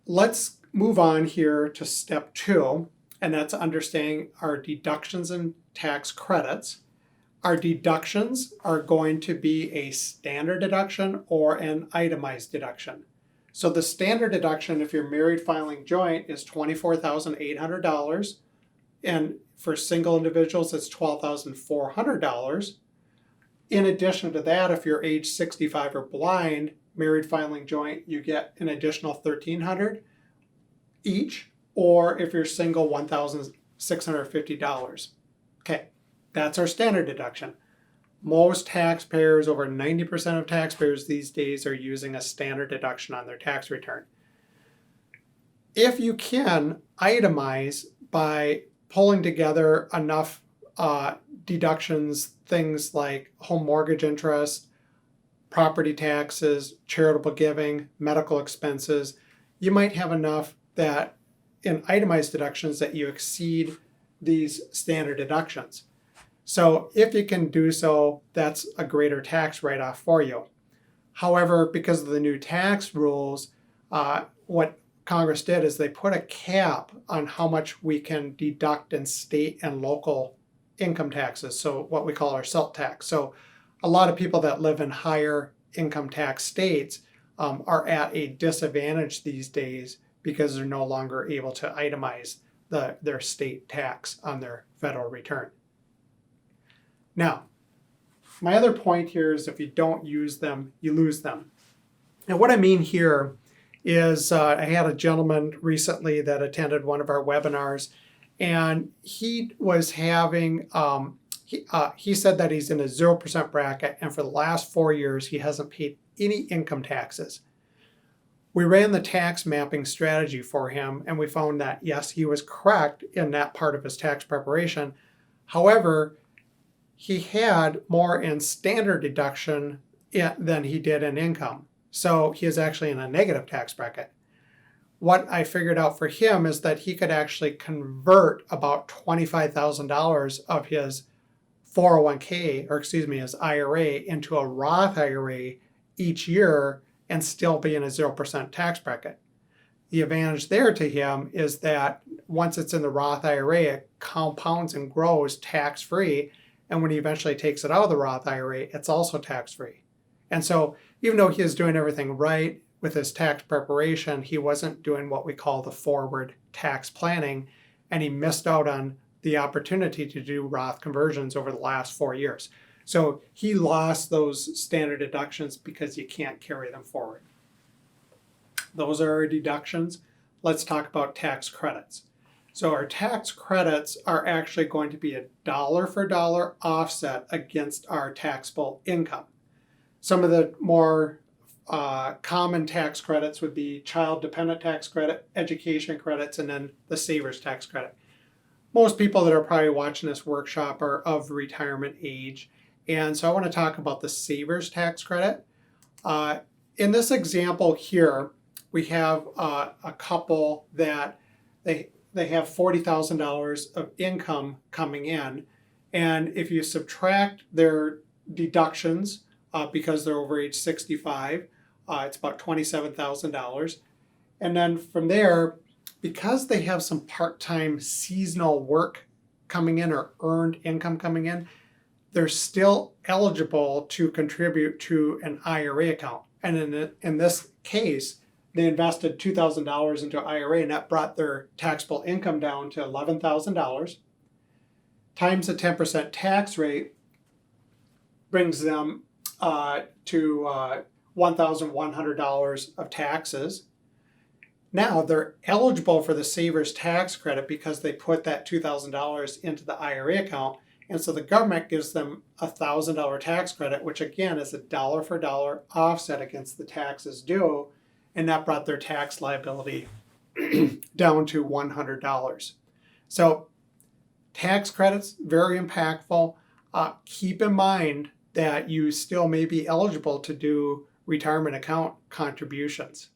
let's move on here to step 2, and that's understanding our deductions and tax credits. Our deductions are going to be a standard deduction or an itemized deduction. So the standard deduction, if you're married filing joint, is $24,800. And for single individuals, it's $12,400. In addition to that, if you're age 65 or blind, married filing joint, you get an additional $1,300 each, or if you're single, $1,650. Okay, that's our standard deduction. Most taxpayers, over 90% of taxpayers these days, are using a standard deduction on their tax return. If you can itemize by pulling together enough deductions, things like home mortgage interest, property taxes, charitable giving, medical expenses, you might have enough that in itemized deductions that you exceed these standard deductions. So if you can do so, that's a greater tax write-off for you. However, because of the new tax rules, what Congress did is they put a cap on how much we can deduct in state and local income taxes, so what we call our SALT tax. So a lot of people that live in higher income tax states are at a disadvantage these days because they're no longer able to itemize their state tax on their federal return. Now, my other point here is if you don't use them, you lose them. And what I mean here is I had a gentleman recently that attended one of our webinars, and he was having, he said that he's in a 0% bracket, and for the last 4 years, he hasn't paid any income taxes. We ran the tax mapping strategy for him, and we found that, yes, he was correct in that part of his tax preparation. However, he had more in standard deduction than he did in income. So he is actually in a negative tax bracket. What I figured out for him is that he could actually convert about $25,000 of his 401k, or excuse me, his IRA into a Roth IRA each year and still be in a 0% tax bracket. The advantage there to him is that once it's in the Roth IRA, it compounds and grows tax-free. And when he eventually takes it out of the Roth IRA, it's also tax-free. And so even though he is doing everything right with his tax preparation, he wasn't doing what we call the forward tax planning, and he missed out on the opportunity to do Roth conversions over the last 4 years. So he lost those standard deductions because you can't carry them forward. Those are our deductions. Let's talk about tax credits. So our tax credits are actually going to be a dollar for dollar offset against our taxable income. Some of the more common tax credits would be child dependent tax credit, education credits, and then the saver's tax credit. Most people that are probably watching this workshop are of retirement age. And so I want to talk about the saver's tax credit. In this example here, we have a couple that they have $40,000 of income coming in. And if you subtract their deductions because they're over age 65, it's about $27,000. And then from there, because they have some part-time seasonal work coming in or earned income coming in, they're still eligible to contribute to an IRA account. And in this case, they invested $2,000 into IRA, and that brought their taxable income down to $11,000. Times the 10% tax rate brings them to $1,100 of taxes. Now they're eligible for the saver's tax credit because they put that $2,000 into the IRA account. And so the government gives them a $1,000 tax credit, which again is a dollar for dollar offset against the taxes due. And that brought their tax liability down to $100. So tax credits, very impactful. Keep in mind that you still may be eligible to do retirement account contributions.